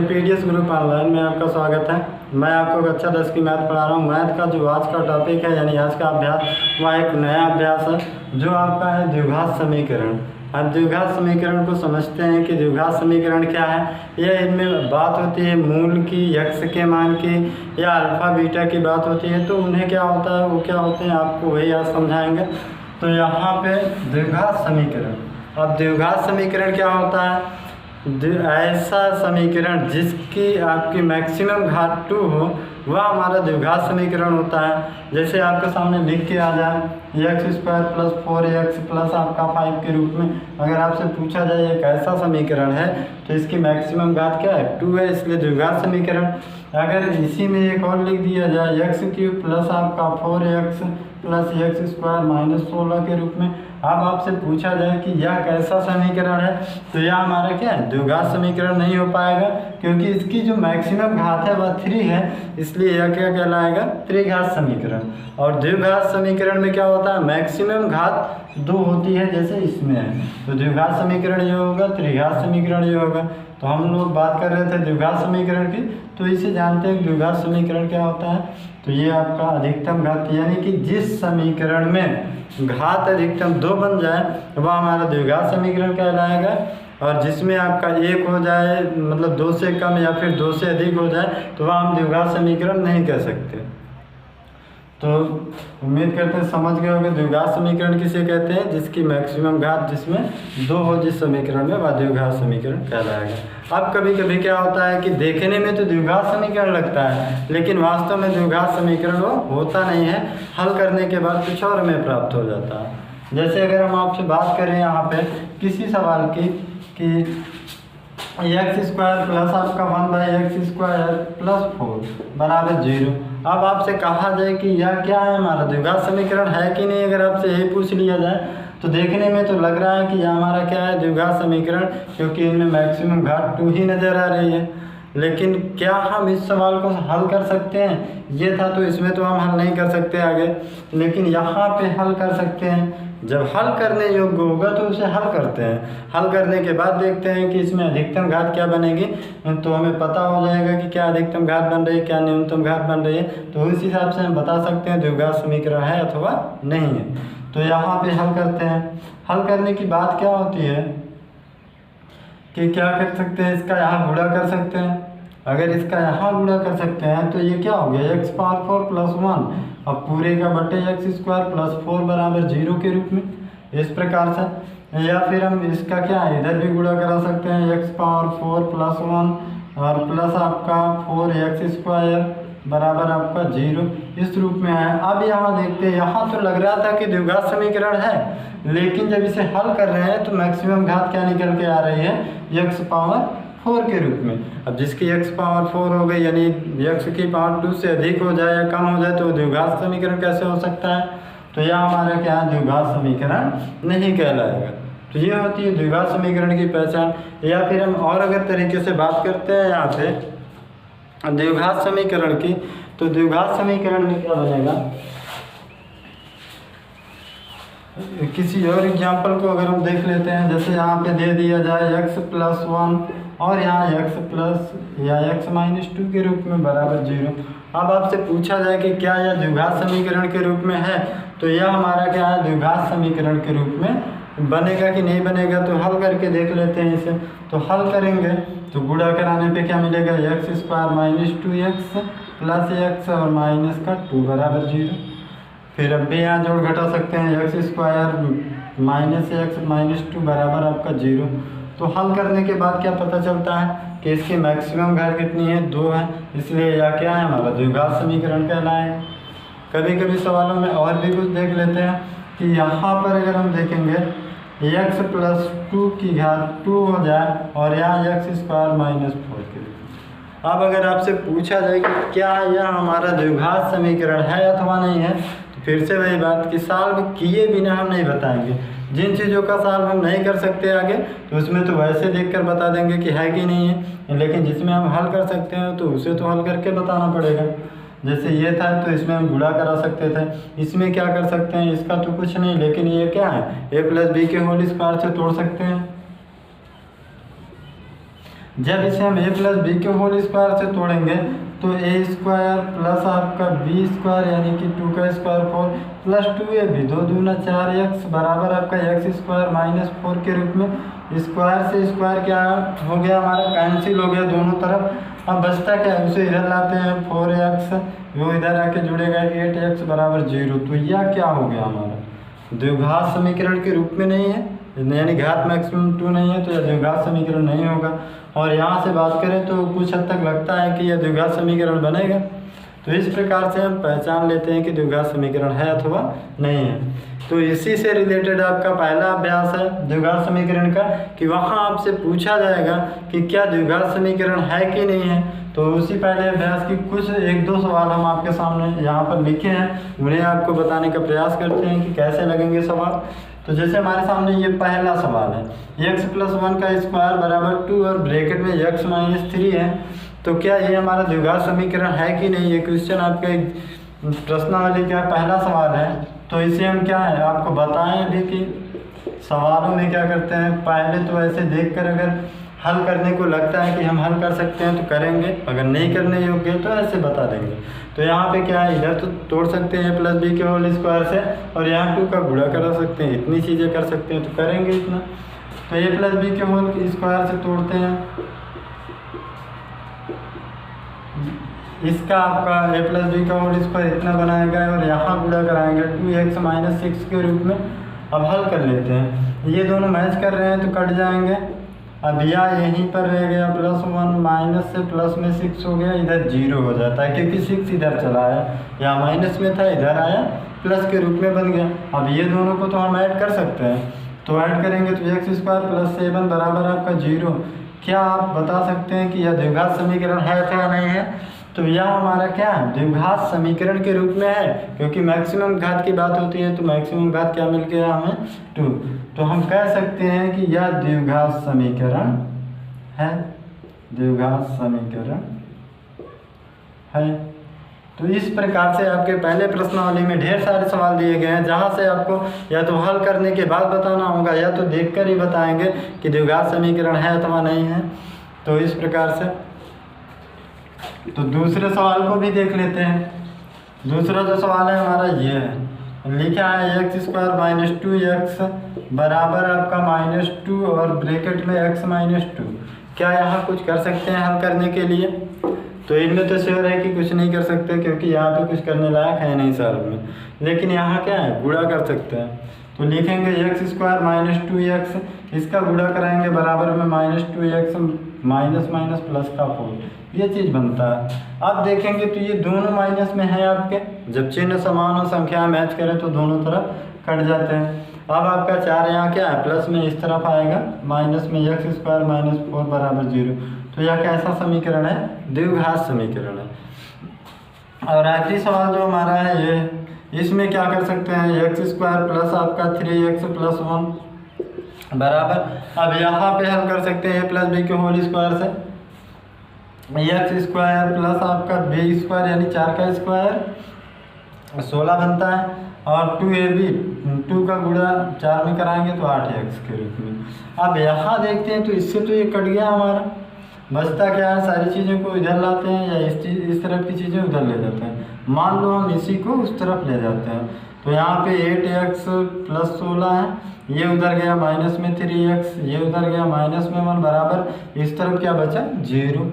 PDS group online में आपका स्वागत है। मैं आपको कक्षा 10 की मैथ पढ़ा रहा हूँ। मैथ का जो आज का टॉपिक है यानी आज का अभ्यास वह एक नया अभ्यास है जो आपका है द्विघात समीकरण। अब द्विघात समीकरण को समझते हैं कि द्विघात समीकरण क्या है। यह इनमें बात होती है मूल की, यक्स के मान की या अल्फा बीटा की बात होती है। तो उन्हें क्या होता है, वो क्या होते हैं, आपको वही आज समझाएंगे। तो यहाँ पे द्विघात समीकरण, अब द्विघात समीकरण क्या होता है, ऐसा समीकरण जिसकी आपकी मैक्सिमम घात 2 हो वह हमारा द्विघात समीकरण होता है। जैसे आपके सामने लिख के आ जाए x square plus 4x plus आपका 5 के रूप में अगर आपसे पूछा जाए एक ऐसा समीकरण है तो इसकी मैक्सिमम घात क्या है, 2 है, इसलिए द्विघात समीकरण। अगर इसी में एक और लिख दिया जाए एक्स क्यूब प्लस आपका 4x plus x square minus 16 के रूप में, अब आपसे पूछा जाए कि यह कैसा समीकरण है तो यह हमारा क्या है, द्विघात समीकरण नहीं हो पाएगा क्योंकि इसकी जो मैक्सिमम घात है वह 3 है, इसलिए यह क्या कहलाएगा, त्रिघात समीकरण। और द्विघात समीकरण में क्या होता है, मैक्सिमम घात 2 होती है जैसे इसमें है। तो द्विघात समीकरण ये होगा, त्रिघात समीकरण ये होगा। तो हम लोग बात कर रहे थे द्विघात समीकरण की, तो इसे जानते हैं द्विघात समीकरण क्या होता है। तो ये आपका अधिकतम घात यानी कि जिस समीकरण में घात अधिकतम 2 बन जाए वह हमारा द्विघात समीकरण कहलाएगा, और जिसमें आपका 1 हो जाए मतलब 2 से कम या फिर 2 से अधिक हो जाए तो वह हम द्विघात समीकरण नहीं कह सकते। तो उम्मीद करते हैं समझ गए होंगे द्विघात समीकरण किसे कहते हैं, जिसकी मैक्सिमम घात जिसमें 2 हो जिस समीकरण में वह द्विघात समीकरण कहलाएगा। अब कभी कभी क्या होता है कि देखने में तो द्विघात समीकरण लगता है लेकिन वास्तव में द्विघात समीकरण वो होता नहीं है, हल करने के बाद कुछ और में प्राप्त हो जाता है। जैसे अगर हम आपसे बात करें यहाँ पे किसी सवाल की कि एक्स स्क्वायर प्लस आपका 1/x स्क्वायर प्लस 4 बराबर 0, अब आपसे कहा जाए कि यह क्या है, हमारा द्विघात समीकरण है कि नहीं। अगर आपसे यही पूछ लिया जाए तो देखने में तो लग रहा है कि यह हमारा क्या है, द्विघात समीकरण, क्योंकि इनमें मैक्सिमम घात 2 ही नज़र आ रही है। लेकिन क्या हम इस सवाल को हल कर सकते हैं, ये था तो इसमें तो हम हल नहीं कर सकते आगे, लेकिन यहाँ पे हल कर सकते हैं। जब हल करने योग्य होगा तो उसे हल करते हैं, हल करने के बाद देखते हैं कि इसमें अधिकतम घात क्या बनेगी, तो हमें पता हो जाएगा कि क्या अधिकतम घात बन रही है, क्या न्यूनतम घात बन रही है। तो उस हिसाब से हम बता सकते हैं द्विघात समीकरण है अथवा नहीं है। तो यहाँ पे हल करते हैं। हल करने की बात क्या होती है कि क्या कर सकते हैं, इसका यहाँ गुणा कर सकते हैं। अगर इसका यहाँ गुणा कर सकते हैं तो ये क्या हो गया, x पावर 4 प्लस 1, अब पूरे का बटे एक्स स्क्वायर प्लस 4 बराबर 0 के रूप में, इस प्रकार से। या फिर हम इसका क्या है, इधर भी गुणा करा सकते हैं, x पावर 4 प्लस 1 और प्लस आपका 4x स्क्वायर बराबर आपका 0, इस रूप में है। अब यहाँ देखते हैं, यहाँ तो लग रहा था कि द्विघात समीकरण है, लेकिन जब इसे हल कर रहे हैं तो मैक्सिमम घात क्या निकल के आ रही है, x पावर 4 के रूप में। अब जिसकी x पावर 4 हो गई यानी x की पावर 2 से अधिक हो जाए या कम हो जाए तो द्विघात समीकरण कैसे हो सकता है। तो यह हमारा क्या है, द्विघात समीकरण नहीं कहलाएगा। तो ये होती है द्विघात समीकरण की पहचान। या फिर हम और अगर तरीके से बात करते हैं यहाँ पे द्विघात समीकरण की, तो द्विघात समीकरण में क्या बनेगा, किसी और एग्जाम्पल को अगर हम देख लेते हैं। जैसे यहाँ पे दे दिया जाए x प्लस 1 और यहाँ x प्लस या x माइनस 2 के रूप में बराबर 0। अब आपसे पूछा जाए कि क्या यह द्विघात समीकरण के रूप में है, तो यह हमारा क्या है, द्विघात समीकरण के रूप में बनेगा कि नहीं बनेगा। तो हल करके देख लेते हैं इसे। तो हल करेंगे तो गुणा कराने पे क्या मिलेगा, x square minus 2x plus x और माइनस का 2 बराबर 0। फिर अब भी यहाँ जोड़ घटा सकते हैं, x square minus x minus 2 बराबर आपका 0। तो हल करने के बाद क्या पता चलता है कि इसकी मैक्सिमम घात कितनी है, 2 है, इसलिए यह क्या है, हमारा द्विघात समीकरण कहलाएगा। कभी कभी सवालों में और भी कुछ देख लेते हैं कि यहाँ पर अगर हम देखेंगे x प्लस 2 की घात 2 हो जाए और यहाँ एक्स स्क्वायर माइनस 4 के लिए। अब अगर आपसे पूछा जाए कि क्या यह हमारा द्विघात समीकरण है अथवा नहीं है, तो फिर से वही बात कि सॉल्व किए बिना हम नहीं बताएंगे। जिन चीज़ों का सॉल्व हम नहीं कर सकते आगे तो उसमें तो वैसे देखकर बता देंगे कि है कि नहीं है, लेकिन जिसमें हम हल कर सकते हैं तो उसे तो हल करके बताना पड़ेगा। जैसे ये था तो इसमें हम गुणा करा सकते थे, इसमें क्या कर सकते हैं, इसका तो कुछ नहीं, लेकिन ये क्या है, a प्लस बी के होल स्क्वायर से तोड़ सकते हैं। जब इसे हम a प्लस बी के होल स्क्वायर से तोड़ेंगे तो a स्क्वायर प्लस आपका b स्क्वायर यानी कि 2 का स्क्वायर 4 प्लस 2ab 2 दूना 4x बराबर आपका x स्क्वायर माइनस 4 के रूप में स्क्वायर से स्क्वायर क्या हो गया हमारा कैंसिल हो गया दोनों तरफ। अब बचता क्या है उसे इधर लाते हैं 4x वो इधर आके जुड़ेगा 8x बराबर 0। तो यह क्या हो गया हमारा द्विघात समीकरण के रूप में नहीं है यानी घात मैक्सिमम 2 नहीं है तो यह द्विघात समीकरण नहीं होगा। और यहाँ से बात करें तो कुछ हद तक लगता है कि यह द्विघात समीकरण बनेगा। तो इस प्रकार से हम पहचान लेते हैं कि द्विघात समीकरण है अथवा नहीं है। तो इसी से रिलेटेड आपका पहला अभ्यास है द्विघात समीकरण का कि वहाँ आपसे पूछा जाएगा कि क्या द्विघात समीकरण है कि नहीं है। तो उसी पहले अभ्यास की कुछ 1-2 सवाल हम आपके सामने यहाँ पर लिखे हैं, उन्हें आपको बताने का प्रयास करते हैं कि कैसे लगेंगे सवाल। तो जैसे हमारे सामने ये पहला सवाल है x प्लस 1 का स्क्वायर बराबर 2 और ब्रैकेट में x माइनस 3 है। तो क्या ये हमारा द्विघात समीकरण है कि नहीं, ये क्वेश्चन आपका एक प्रश्नावली का पहला सवाल है। तो इसे हम क्या है आपको बताएं अभी कि सवालों में क्या करते हैं, पहले तो ऐसे देखकर अगर हल करने को लगता है कि हम हल कर सकते हैं तो करेंगे, अगर नहीं करने योग्य तो ऐसे बता देंगे। तो यहाँ पे क्या है इधर तो तोड़ सकते हैं प्लस बी के होल स्क्वायर से और यहाँ 2 का गुणा करा सकते हैं, इतनी चीज़ें कर सकते हैं तो करेंगे इतना। तो ए प्लस बी के होल स्क्वायर से तोड़ते हैं, इसका आपका ए प्लस बी का होल स्क्वायर इतना बनाएगा और यहाँ गुणा कराएंगे 2x माइनस 6 के रूप में। अब हल कर लेते हैं, ये दोनों मैच कर रहे हैं तो कट जाएंगे। अब यह यहीं पर रह गया प्लस 1 माइनस से प्लस में 6 हो गया, इधर 0 हो जाता है क्योंकि 6 इधर चला आया, यहाँ माइनस में था इधर आया प्लस के रूप में बन गया। अब ये दोनों को तो हम ऐड कर सकते हैं, तो ऐड करेंगे तो x स्क्वायर प्लस 7 बराबर आपका 0। क्या आप बता सकते हैं कि यह द्विघात समीकरण है अथवा नहीं है। तो यह हमारा क्या है द्विघात समीकरण के रूप में है, क्योंकि मैक्सिमम घात की बात होती है तो मैक्सिमम घात क्या मिल गया हमें 2। तो हम कह सकते हैं कि यह द्विघात समीकरण है, द्विघात समीकरण है। तो इस प्रकार से आपके पहले प्रश्नावली में ढेर सारे सवाल दिए गए हैं, जहाँ से आपको या तो हल करने के बाद बताना होगा या तो देखकर ही बताएंगे कि द्विघात समीकरण है अथवा नहीं है। तो इस प्रकार से तो दूसरे सवाल को भी देख लेते हैं। दूसरा जो सवाल है हमारा ये है, लिखा है x स्क्वायर माइनस 2x बराबर आपका माइनस 2 और ब्रैकेट में x माइनस 2। क्या यहाँ कुछ कर सकते हैं हल करने के लिए। तो इनमें तो श्योर है कि कुछ नहीं कर सकते क्योंकि यहाँ पे कुछ करने लायक है नहीं सर में, लेकिन यहाँ क्या है गुणा कर सकते हैं। तो लिखेंगे x स्क्वायर माइनस 2x, इसका गुणा कराएंगे बराबर में minus 2x minus minus plus का 4, ये चीज़ बनता है। अब देखेंगे तो ये दोनों माइनस में है आपके, जब चिन्ह समान और संख्या मैच करें तो दोनों तरफ कट जाते हैं। अब आपका 4 यहाँ क्या है प्लस में इस तरफ आएगा, माइनस में x स्क्वायर माइनस 4 बराबर 0। तो यह कैसा समीकरण है द्विघात समीकरण है। और आखिरी सवाल जो हमारा है ये, इसमें क्या कर सकते हैं x स्क्वायर प्लस आपका 3x प्लस 1 बराबर, अब यहाँ पे हल कर सकते हैं a प्लस बी के होल स्क्वायर से, x स्क्वायर प्लस आपका b स्क्वायर यानी 4 का स्क्वायर 16 बनता है और 2ab 2 का गुणा 4 में कराएंगे तो 8x के रूप में। अब यहाँ देखते हैं तो इससे तो ये कट गया हमारा, बचता क्या है सारी चीज़ों को इधर लाते हैं या इस तरफ की चीज़ें उधर ले जाते हैं। मान लो हम इसी को उस तरफ ले जाते हैं तो यहाँ पे 8x प्लस 16 है, ये उधर गया माइनस में 3x, ये उधर गया माइनस में 1 बराबर इस तरफ क्या बचा 0।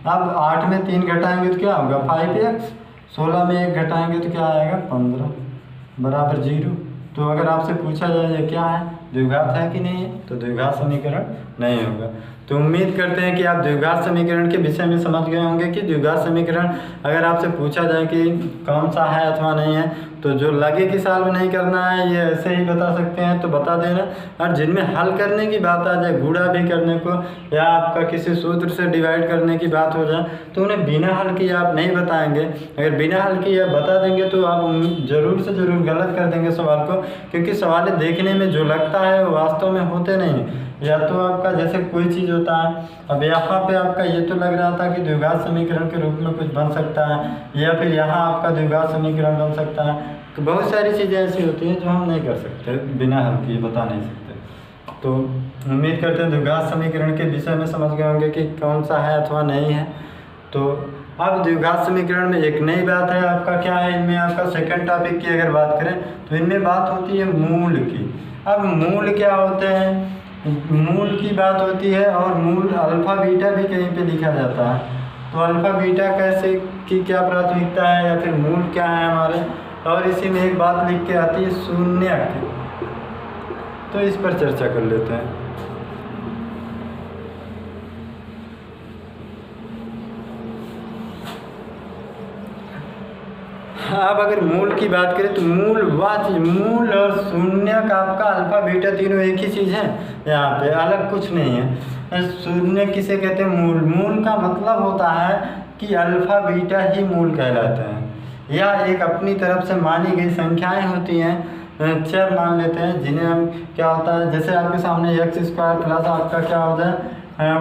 अब 8 में 3 घटाएंगे तो क्या होगा 5x, 16 में 1 घटाएंगे तो क्या आएगा 15 बराबर 0। तो अगर आपसे पूछा जाए ये क्या है द्विघात है कि नहीं है, तो द्विघात समीकरण नहीं होगा। तो उम्मीद करते हैं कि आप द्विघात समीकरण के विषय में समझ गए होंगे कि द्विघात समीकरण अगर आपसे पूछा जाए कि कौन सा है अथवा नहीं है, तो जो लगे कि साल में नहीं करना है ये ऐसे ही बता सकते हैं तो बता देना। और जिनमें हल करने की बात आ जाए, गुणा भी करने को या आपका किसी सूत्र से डिवाइड करने की बात हो जाए, तो उन्हें बिना हल किए आप नहीं बताएंगे। अगर बिना हल किए आप बता देंगे तो आप ज़रूर से ज़रूर गलत कर देंगे सवाल को, क्योंकि सवाल देखने में जो लगता है वो वास्तव में होते नहीं। या तो आपका जैसे कोई चीज़ होता है, अब यहाँ पे आपका ये तो लग रहा था कि द्विघात समीकरण के रूप में कुछ बन सकता है, या फिर यहाँ आपका द्विघात समीकरण बन सकता है। तो बहुत सारी चीज़ें ऐसी होती हैं जो हम नहीं कर सकते, बिना हल किए बता नहीं सकते। तो उम्मीद करते हैं द्विघात समीकरण के विषय में समझ गए होंगे कि कौन सा है अथवा नहीं है। तो अब द्विघात समीकरण में एक नई बात है आपका क्या है, इनमें आपका सेकंड टॉपिक की अगर बात करें तो इनमें बात होती है मूल की। अब मूल क्या होते हैं, मूल की बात होती है और मूल अल्फ़ा बीटा भी कहीं पे लिखा जाता है। तो अल्फ़ा बीटा कैसे की क्या प्राथमिकता है या फिर मूल क्या है हमारे, और इसी में एक बात लिख के आती है शून्यक। तो इस पर चर्चा कर लेते हैं। अब अगर मूल की बात करें तो मूल और शून्यक आपका अल्फ़ा बीटा तीनों एक ही चीज़ है, यहाँ पे अलग कुछ नहीं है। शून्य किसे कहते हैं, मूल का मतलब होता है कि अल्फ़ा बीटा ही मूल कहलाते हैं, या एक अपनी तरफ से मानी गई संख्याएं होती हैं, चर मान लेते हैं जिन्हें हम क्या होता है, जैसे आपके सामने x² प्लस आपका क्या हो जाए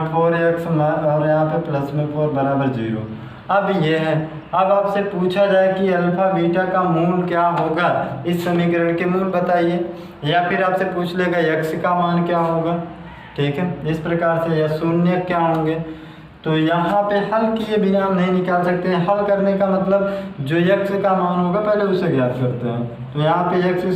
4x और यहाँ पे प्लस में 4 बराबर 0। अब ये है, अब आपसे पूछा जाए कि अल्फ़ा बीटा का मूल क्या होगा, इस समीकरण के मूल बताइए, या फिर आपसे पूछ लेगा x का मान क्या होगा, ठीक है, इस प्रकार से, या शून्य क्या होंगे। तो यहाँ पे हल किए बिना हम नहीं निकाल सकते हैं। हल करने का मतलब जो x का मान होगा पहले उसे ज्ञात करते हैं। तो यहाँ पे x²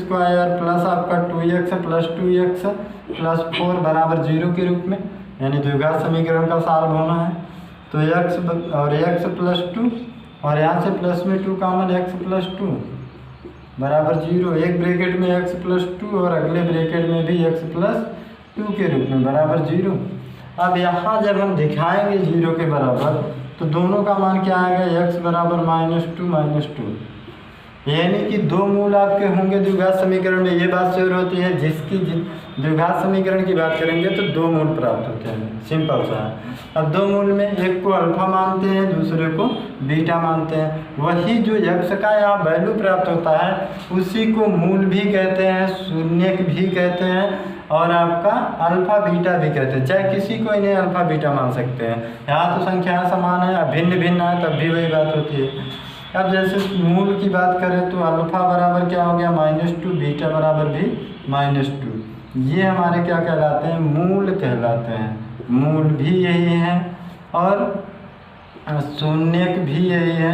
प्लस आपका 2x प्लस 2x प्लस 4 बराबर 0 के रूप में, यानी द्विघात समीकरण का सॉल्व होना है। तो x और x प्लस 2 और यहाँ से प्लस में 2 कॉमन, x प्लस 2 बराबर 0। एक ब्रैकेट में x प्लस 2 और अगले ब्रैकेट में भी x प्लस 2 के रूप में बराबर 0। अब यहाँ जब हम दिखाएंगे 0 के बराबर तो दोनों का मान क्या आएगा, x बराबर -2 यानी कि दो मूल आपके होंगे द्विघात समीकरण में। ये बात श्योर होती है, जिसकी द्विघात समीकरण की बात करेंगे तो दो मूल प्राप्त होते हैं, सिंपल सा है। अब दो मूल में एक को अल्फा मानते हैं, दूसरे को बीटा मानते हैं। वही जो x का यहाँ वैल्यू प्राप्त होता है उसी को मूल भी कहते हैं, शून्यक भी कहते हैं और आपका अल्फा बीटा भी कहते हैं। चाहे किसी को इन्हें अल्फा बीटा मान सकते हैं। यहाँ तो संख्याएं समान है, भिन्न भिन्न है, तब भी वही बात होती है। अब जैसे मूल की बात करें तो अल्फा बराबर क्या हो गया -2, बीटा बराबर भी -2। ये हमारे क्या कहलाते हैं, मूल कहलाते हैं। मूल भी यही है और शून्यक भी यही है।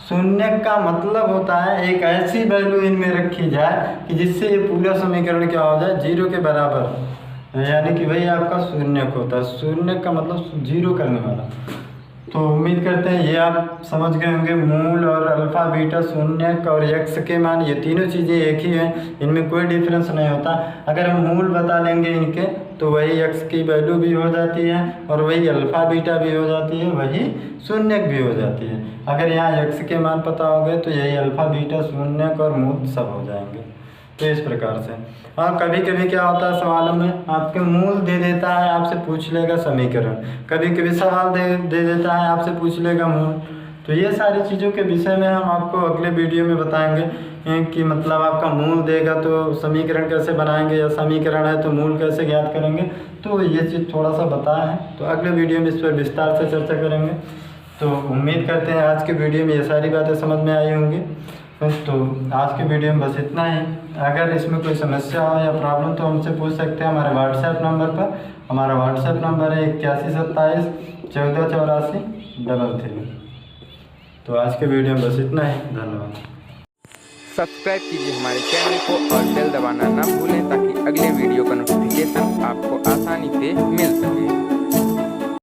शून्यक का मतलब होता है एक ऐसी वैल्यू इनमें रखी जाए कि जिससे ये पूरा समीकरण क्या हो जाए, 0 के बराबर, यानी कि वही आपका शून्यक होता है। शून्यक का मतलब 0 करने वाला। तो उम्मीद करते हैं ये आप समझ गए होंगे। मूल और अल्फ़ा बीटा, शून्यक और x के मान, ये तीनों चीज़ें एक ही हैं, इनमें कोई डिफरेंस नहीं होता। अगर हम मूल बता लेंगे इनके तो वही x की वैल्यू भी हो जाती है और वही अल्फ़ा बीटा भी हो जाती है, वही शून्यक भी हो जाती है। अगर यहाँ x के मान पता हो गए तो यही अल्फ़ा बीटा, शून्यक और मूल सब हो जाएंगे। तो इस प्रकार से। और कभी कभी क्या होता है सवालों में आपके मूल दे देता है, आपसे पूछ लेगा समीकरण। कभी कभी सवाल दे देता है, आपसे पूछ लेगा मूल। तो ये सारी चीज़ों के विषय में हम आपको अगले वीडियो में बताएंगे कि मतलब आपका मूल देगा तो समीकरण कैसे बनाएंगे, या समीकरण है तो मूल कैसे ज्ञात करेंगे। तो ये चीज़ थोड़ा सा बताया है, तो अगले वीडियो में इस पर विस्तार से चर्चा करेंगे। तो उम्मीद करते हैं आज के वीडियो में ये सारी बातें समझ में आई होंगी। तो आज के वीडियो में बस इतना ही। अगर इसमें कोई समस्या हो या प्रॉब्लम तो हमसे पूछ सकते हैं हमारे व्हाट्सएप नंबर पर। हमारा व्हाट्सएप नंबर है 8127 1484 33। तो आज के वीडियो में बस इतना ही। धन्यवाद। सब्सक्राइब कीजिए हमारे चैनल को और बेल दबाना ना भूलें ताकि अगले वीडियो का नोटिफिकेशन आपको आसानी से मिल सके।